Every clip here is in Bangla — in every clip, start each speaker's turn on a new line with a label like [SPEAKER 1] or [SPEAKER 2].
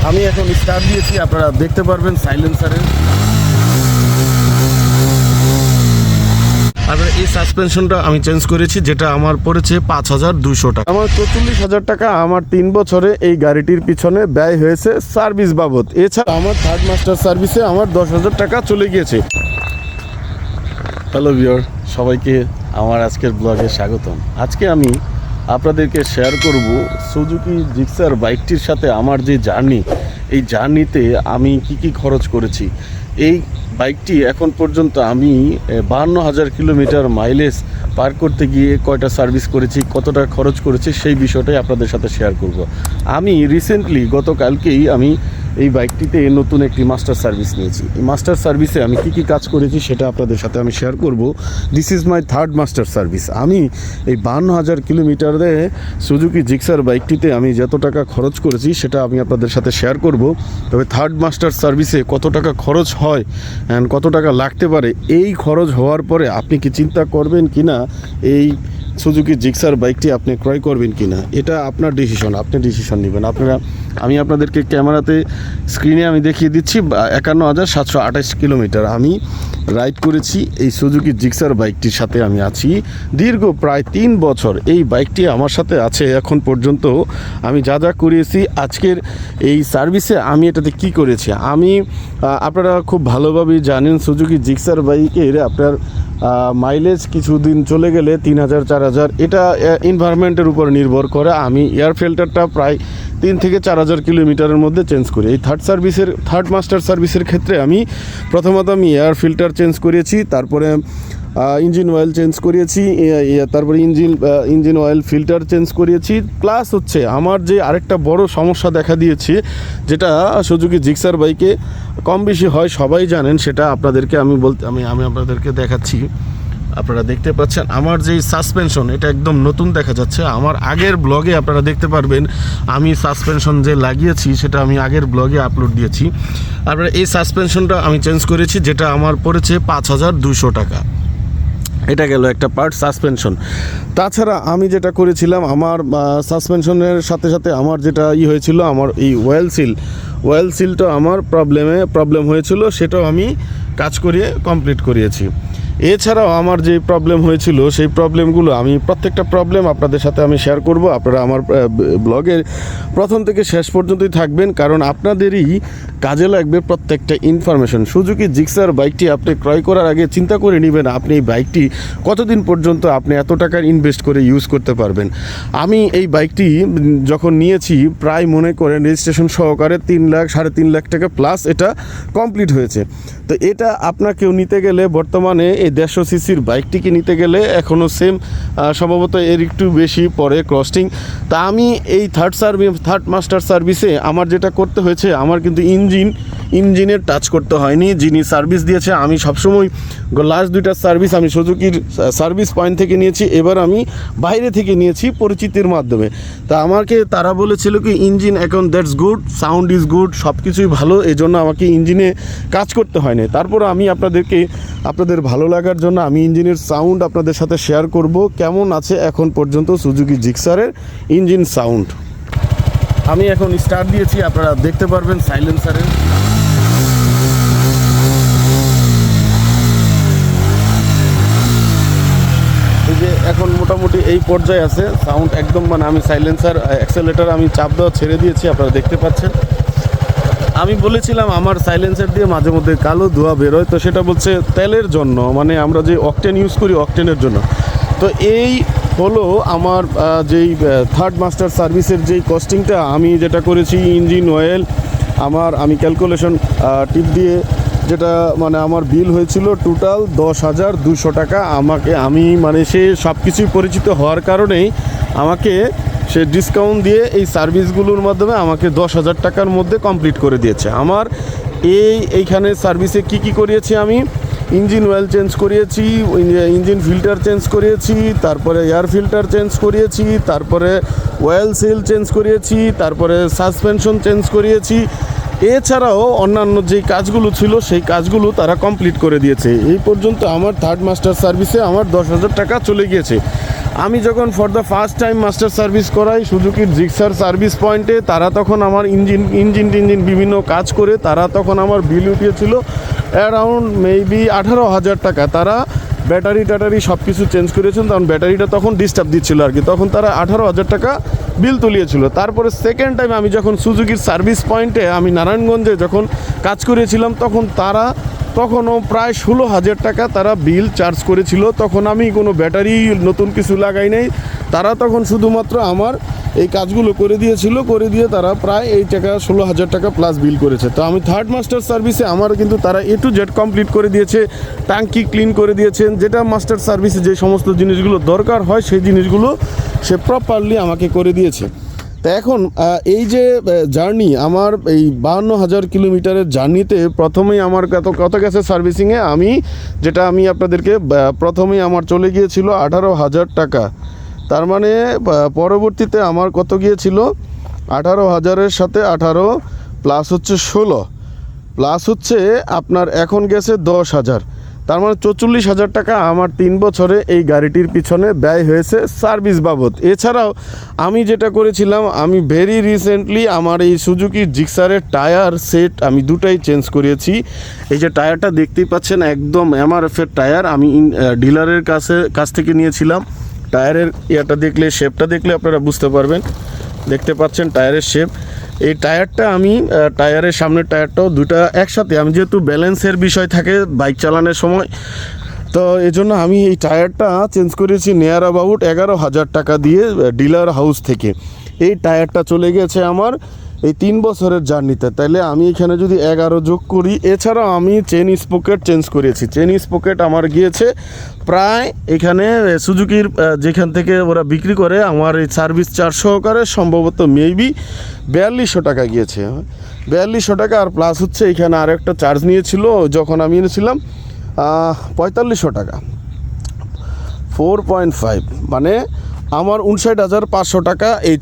[SPEAKER 1] আমি এখন স্টার্ট দিয়েছি, আপনারা দেখতে পারবেন সাইলেন্সারের। আর এই সাসপেনশনটা আমি চেঞ্জ করেছি, যেটা আমার পড়েছে 5,200 টাকা। আমার 44,000 টাকা আমার 3 বছরে এই গাড়িটির পিছনে ব্যয় হয়েছে সার্ভিস বাবদ। এছাড়া আমার থার্ড মাস্টার সার্ভিসে আমার 10,000 টাকা চলে গিয়েছে। হ্যালো ভিউয়ার, সবাইকে আমার আজকের ব্লগে স্বাগতম। আজকে আমি আপনাদেরকে শেয়ার করব সুজুকি জিক্সার বাইকটির সাথে আমার যে জার্নি, এই জার্নিতে আমি কি খরচ করেছি। এই বাইকটি এখন পর্যন্ত আমি 52,000 কিলোমিটার মাইলেজ পার করতে গিয়ে কয়টা সার্ভিস করেছি, কতটা খরচ করেছি, সেই বিষয়টাই আপনাদের সাথে শেয়ার করব। আমি রিসেন্টলি গতকালকেই আমি এই বাইকটিতে নতুন একটি মাস্টার সার্ভিস নিয়েছি। এই মাস্টার সার্ভিসে আমি কি কাজ করেছি সেটা আপনাদের সাথে আমি শেয়ার করব। This is my third master service. আমি এই 52,000 কিলোমিটারে সুজুকি জিক্সার বাইকটিতে আমি যত টাকা খরচ করেছি সেটা আমি আপনাদের সাথে শেয়ার করব। তবে থার্ড মাস্টার সার্ভিসে কত টাকা খরচ হয় অ্যান্ড কত টাকা লাগতে পারে, এই খরচ হওয়ার পরে আপনি কি চিন্তা করবেন কি না এই সুজুকি জিক্সার বাইকটি আপনি ক্রয় করবেন কি না, এটা আপনার ডিসিশন, আপনি ডিসিশন নেবেন। আমি আপনাদেরকে ক্যামেরাতে স্ক্রিনে আমি দেখিয়ে দিচ্ছি 51,728 কিলোমিটার আমি রাইড করেছি এই সুজুকি জিক্সার বাইকটির সাথে। আমি আছি দীর্ঘ প্রায় 3 বছর। এই বাইকটি আমার সাথে আছে এখন পর্যন্ত। আমি যা করিয়েছি আজকের এই সার্ভিসে, আমি এটাতে কি করেছি আপনারা খুব ভালোভাবেই জানেন। সুজুকি জিক্সার বাইকের আপনার মাইলেজ কিছুদিন চলে গেলে 3,000 4,000, এটা এনভায়রনমেন্টের উপর নির্ভর করে। আমি এয়ার ফিল্টারটা প্রায় 3 থেকে 4,000 কিলোমিটারের মধ্যে চেঞ্জ করি। এই থার্ড মাস্টার সার্ভিসের ক্ষেত্রে আমি প্রথমত এয়ার ফিল্টার চেঞ্জ করিয়েছি, তারপরে ইঞ্জিন অয়েল চেঞ্জ করিয়েছি, তারপরে ইঞ্জিন অয়েল ফিল্টার চেঞ্জ করিয়েছি। প্লাস হচ্ছে আমার যে আরেকটা বড় সমস্যা দেখা দিয়েছে, যেটা সুজুকি জিক্সার বাইকে কম বেশি হয়, সবাই জানেন সেটা। আপনাদেরকে আমি আপনাদেরকে দেখাচ্ছি। আপনারা দেখতে পাচ্ছেন আমার যে সাসপেনশন, এটা একদম নতুন দেখা যাচ্ছে। আমার আগের ব্লগে আপনারা দেখতে পারবেন আমি সাসপেনশন যে লাগিয়েছি সেটা আমি আগের ব্লগে আপলোড দিয়েছি। আপনারা এই সাসপেনশনটা আমি চেঞ্জ করেছি, যেটা আমার পড়েছে 5,200 টাকা। এটা গেল একটা পার্ট সাসপেনশন। তাছাড়া আমি যেটা করেছিলাম, আমার সাসপেনশনের সাথে সাথে আমার যেটা হয়েছিল, আমার এই ওয়েল সিলটা আমার প্রবলেম হয়েছিল, সেটাও আমি কাজ করিয়ে কমপ্লিট করিয়েছি। এছাড়াও আমার যে প্রবলেম হয়েছিল সেই প্রবলেমগুলো আমি প্রত্যেকটা প্রবলেম আপনাদের সাথে আমি শেয়ার করব। আপনারা আমার ব্লগের প্রথম থেকে শেষ পর্যন্তই থাকবেন, কারণ আপনাদেরই কাজে লাগবে প্রত্যেকটা ইনফরমেশন। সুজুকি জিক্সার বাইকটি আপনি ক্রয় করার আগে চিন্তা করে নেবেন আপনি এই বাইকটি কতদিন পর্যন্ত আপনি এত টাকার ইনভেস্ট করে ইউজ করতে পারবেন। আমি এই বাইকটি যখন নিয়েছি প্রায় মনে করেন রেজিস্ট্রেশন সহকারে 3 লাখ 3.5 লাখ টাকা প্লাস এটা কমপ্লিট হয়েছে। তো এটা আপনাকেও নিতে গেলে বর্তমানে এই 150 সিসির বাইকটিকে নিতে গেলে এখনও সেম সম্ভবত এর একটু বেশি পরে কস্টিং। তা আমি এই থার্ড মাস্টার সার্ভিসে আমার যেটা করতে হয়েছে, আমার কিন্তু ইঞ্জিনের টাচ করতে হয়নি। যিনি সার্ভিস দিয়েছে, আমি সবসময় লাস্ট 2টা সার্ভিস আমি সুজুকির সার্ভিস পয়েন্ট থেকে নিয়েছি, এবার আমি বাইরে থেকে নিয়েছি পরিচিতির মাধ্যমে। তা আমাকে তারা বলেছিল কি ইঞ্জিন এখন that's good, sound is good, সব কিছুই ভালো, এই জন্য আমাকে ইঞ্জিনে কাজ করতে হয়নি। তারপর আমি আপনাদের ভালো লাগার জন্য আমি ইঞ্জিনের সাউন্ড আপনাদের সাথে শেয়ার করব, কেমন আছে এখন পর্যন্ত সুজুকি জিক্সারের ইঞ্জিন সাউন্ড। আমি এখন স্টার্ট দিয়েছি, আপনারা দেখতে পারবেন সাইলেন্সারের। এই যে এখন মোটামুটি এই পর্যায়ে আছে সাউন্ড একদম, আমি সাইলেন্সার অ্যাক্সেলেটার আমি চাপ দেওয়া ছেড়ে দিয়েছি, আপনারা দেখতে পাচ্ছেন। আমি বলেছিলাম আমার সাইলেন্সার দিয়ে মাঝে মধ্যে কালো ধোঁয়া বেরোয়, তো সেটা বলছে তেলের জন্য, আমরা যে অকটেন ইউজ করি অকটেনের জন্য। তো এই হলো আমার যেই থার্ড মাস্টার সার্ভিসের যেই কস্টিংটা আমি যেটা করেছি। ইঞ্জিন অয়েল আমি ক্যালকুলেশন টিপ দিয়ে যেটা আমার বিল হয়েছিল টোটাল 10,200 টাকা। আমি সে সব কিছুই পরিচিত হওয়ার কারণেই আমাকে সে ডিসকাউন্ট দিয়ে এই সার্ভিসগুলোর মাধ্যমে আমাকে 10,000 টাকার মধ্যে কমপ্লিট করে দিয়েছে। আমার এইখানে সার্ভিসে কি করিয়েছি, আমি ইঞ্জিন অয়েল চেঞ্জ করিয়েছি, ইঞ্জিন ফিল্টার চেঞ্জ করিয়েছি, তারপরে এয়ার ফিল্টার চেঞ্জ করিয়েছি, তারপরে অয়েল সিল চেঞ্জ করিয়েছি, তারপরে সাসপেনশন চেঞ্জ করিয়েছি। এছাড়াও অন্যান্য যেই কাজগুলো ছিল সেই কাজগুলো তারা কমপ্লিট করে দিয়েছে। এই পর্যন্ত আমার থার্ড মাস্টার সার্ভিসে আমার 10,000 টাকা চলে গিয়েছে। আমি যখন for the first time master service করাই সুজুকির জিক্সার সার্ভিস পয়েন্টে, তারা তখন আমার ইঞ্জিন বিভিন্ন কাজ করে তারা তখন আমার বিল উঠিয়েছিল অ্যারাউন্ড মেবি 18,000 টাকা। তারা ব্যাটারি সব কিছু চেঞ্জ করেছেন, কারণ ব্যাটারিটা তখন ডিস্টার্ব দিচ্ছিল আর কি, তখন তারা 18,000 টাকা বিল তুলিয়েছিল। তারপরে সেকেন্ড টাইম আমি যখন সুজুকির সার্ভিস পয়েন্টে আমি নারায়ণগঞ্জে যখন কাজ করেছিলাম, তখনও প্রায় 16,000 টাকা তারা বিল চার্জ করেছিল। তখন আমি কোনো ব্যাটারি নতুন কিছু লাগাই নাই, তারা তখন শুধুমাত্র আমার এই কাজগুলো করে দিয়ে তারা প্রায় এই টাকা 16,000 টাকা প্লাস বিল করেছে। তো আমি থার্ড মাস্টার সার্ভিসে আমার কিন্তু তারা A to Z কমপ্লিট করে দিয়েছে, ট্যাঙ্কি ক্লিন করে দিয়েছেন, যেটা মাস্টার সার্ভিসে যে সমস্ত জিনিসগুলো দরকার হয় সেই জিনিসগুলো সে প্রপারলি আমাকে করে দিয়েছে। তো এখন এই যে জার্নি আমার এই 52,000 কিলোমিটারের জার্নিতে প্রথমেই আমার কত গেছে সার্ভিসিংয়ে, আমি আপনাদেরকে প্রথমেই আমার চলে গিয়েছিল 18,000 টাকা। তার মানে পরবর্তীতে আমার কত গিয়েছিল, 18,000-এর সাথে 18 প্লাস হচ্ছে 16 প্লাস হচ্ছে আপনার এখন গেছে 10,000, তার মানে 44,000 টাকা আমার 3 বছরে এই গাড়িটির পিছনে ব্যয় হয়েছে সার্ভিস বাবদ। এছাড়াও আমি যেটা করেছিলাম, আমি ভেরি রিসেন্টলি আমার এই সুজুকি জিক্সারের টায়ার সেট আমি দুটাই চেঞ্জ করিয়েছি। এই যে টায়ারটা দেখতেই পাচ্ছেন একদম MRF-এর টায়ার, আমি ডিলারের কাছ থেকে নিয়েছিলাম। টায়ারের শেপটা দেখলে আপনারা বুঝতে পারবেন, দেখতে পাচ্ছেন টায়ারের শেপ। এই টায়ারটা আমি টায়ারের সামনের টায়ারটাও দুটা একসাথে, আমি যেহেতু ব্যালেন্সের বিষয় থাকে বাইক চালানোর সময়, তো এই জন্য আমি এই টায়ারটা চেঞ্জ করেছি নিয়ার অ্যাবাউট 11,000 টাকা দিয়ে ডিলার হাউস থেকে। এই টায়ারটা চলে গেছে আমার এই 3 বছরের জার্নিতে। তাইলে আমি এখানে যদি 11 যোগ করি, এছাড়াও আমি চেন স্পকেট চেঞ্জ করেছি। চেন স্পকেট আমার গিয়েছে প্রায় এখানে সুজুকির যেখান থেকে ওরা বিক্রি করে আমার এই সার্ভিস চার্জ সহকারে সম্ভবত মেবি 4200 টাকা গিয়েছে, 4200 টাকা। আর প্লাস হচ্ছে এখানে আর একটা চার্জ নিয়েছিল যখন আমি এনেছিলাম 4500 টাকা, 4.5, মানে আমার 59,500 টাকা এই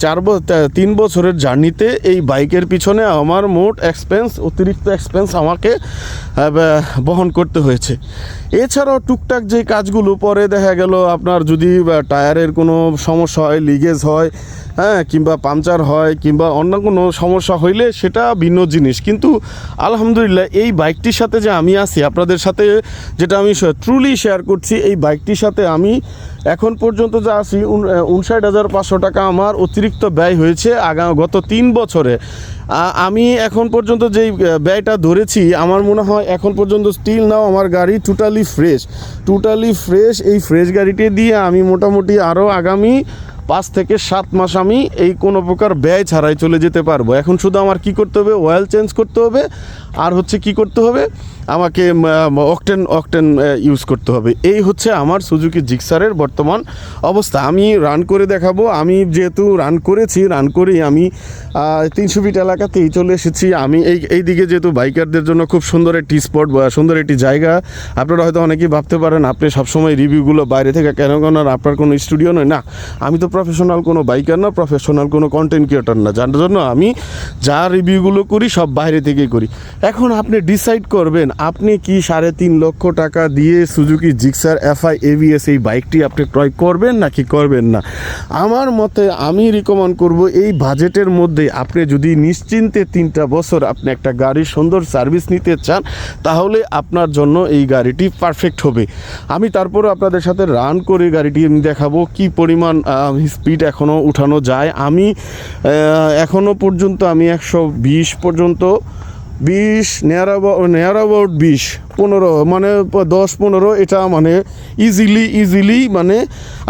[SPEAKER 1] 3 বছরের জার্নিতে এই বাইকের পিছনে আমার মোট অতিরিক্ত এক্সপেন্স আমাকে বহন করতে হয়েছে। এছাড়াও টুকটাক যে কাজগুলো পরে দেখা গেল আপনার যদি টায়ারের কোনো সমস্যা হয়, লিকেজ হয়, হ্যাঁ, কিংবা পাংচার হয়, কিংবা অন্য কোনো সমস্যা হইলে সেটা ভিন্ন জিনিস। কিন্তু আলহামদুলিল্লাহ এই বাইকটির সাথে যে আমি আছি, আপনাদের সাথে যেটা আমি ট্রুলি শেয়ার করছি, এই বাইকটির সাথে আমি এখন পর্যন্ত যা আছি 59,500 টাকা আমার অতিরিক্ত ব্যয় হয়েছে গত 3 বছরে। আমি এখন পর্যন্ত যেই ব্যয়টা ধরেছি, আমার মনে হয় এখন পর্যন্ত স্টিল নাও আমার গাড়ি টোটালি ফ্রেশ। এই ফ্রেশ গাড়িটি দিয়ে আমি মোটামুটি আরও আগামী 5 থেকে 7 মাস আমি এই কোনো প্রকার ব্যয় ছাড়াই চলে যেতে পারবো। এখন শুধু আমার কি করতে হবে, অয়েল চেঞ্জ করতে হবে, আর হচ্ছে কি করতে হবে, আমাকে অকটেন ইউজ করতে হবে। এই হচ্ছে আমার সুজুকি জিক্সারের বর্তমান অবস্থা। আমি রান করে দেখাবো। আমি যেহেতু রান করেই আমি 300 ফিট এলাকাতেই চলে এসেছি। আমি এই দিকে যেহেতু বাইকারদের জন্য খুব সুন্দর একটি স্পট বা সুন্দর একটি জায়গা, আপনারা হয়তো অনেকেই ভাবতে পারেন আপনি সবসময় রিভিউগুলো বাইরে থেকে কেন আর আপনার কোনো স্টুডিও নয়। না, আমি তো প্রফেশনাল কোনো বাইকার না, প্রফেশনাল কোনো কন্টেন্ট ক্রিয়েটর না, যার জন্য আমি যা রিভিউগুলো করি সব বাইরে থেকেই করি। এখন আপনি ডিসাইড করবেন আপনি কি 3.5 লক্ষ টাকা দিয়ে সুজুকি জিক্সার FI ABS এই বাইকটি আপনি ক্রয় করবেন নাকি করবেন না। আমার মতে আমি রিকমেন্ড করব এই বাজেটের মধ্যে আপনি যদি নিশ্চিন্তে 3টা বছর আপনি একটা গাড়ির সুন্দর সার্ভিস নিতে চান, তাহলে আপনার জন্য এই গাড়িটি পারফেক্ট হবে। আমি তারপরে আপনাদের সাথে রান করে গাড়িটি আমি দেখাবো কি পরিমাণ স্পিড এখনও উঠানো যায়। আমি এখনও পর্যন্ত আমি 120 পর্যন্ত 20 নিয়ার অ্যাবাউট 20-15 মানে 10-15 এটা মানে ইজিলি মানে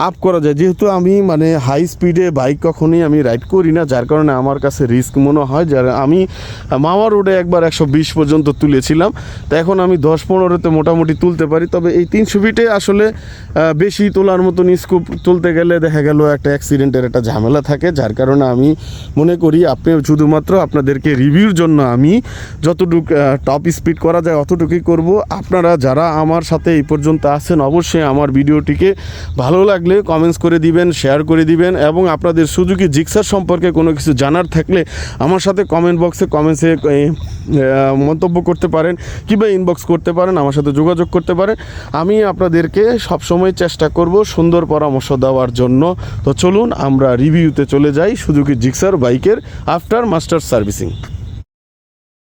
[SPEAKER 1] আপ করা যায়। যেহেতু আমি মানে হাই স্পিডে বাইক কখনোই আমি রাইড করি না, যার কারণে আমার কাছে রিস্ক মনে হয়। যারা আমি মামা রোডে একবার 120 পর্যন্ত তুলেছিলাম, তো এখন আমি 10-15-তে মোটামুটি তুলতে পারি। তবে এই 300 ফিটে আসলে বেশি তোলার মতন স্কুপ তুলতে গেলে দেখা গেল একটা অ্যাক্সিডেন্টের একটা ঝামেলা থাকে, যার কারণে আমি মনে করি আপনি শুধুমাত্র আপনাদেরকে রিভিউর জন্য আমি যতটুকু টপ স্পিড করা যায় অতটুকুই করব। আপনারা যারা আমার সাথে এই পর্যন্ত আছেন অবশ্যই আমার ভিডিওটিকে ভালো লাগলে কমেন্টস করে দিবেন, শেয়ার করে দিবেন, এবং আপনাদের সুজুকি জিক্সার সম্পর্কে কোনো কিছু জানার থাকলে আমার সাথে কমেন্ট বক্সে কমেন্টসে মন্তব্য করতে পারেন কিংবা ইনবক্স করতে পারেন, আমার সাথে যোগাযোগ করতে পারেন। আমি আপনাদেরকে সবসময় চেষ্টা করব সুন্দর পরামর্শ দেওয়ার জন্য। তো চলুন আমরা রিভিউতে চলে যাই সুজুকি জিক্সার বাইকের আফটার মাস্টার সার্ভিসিং।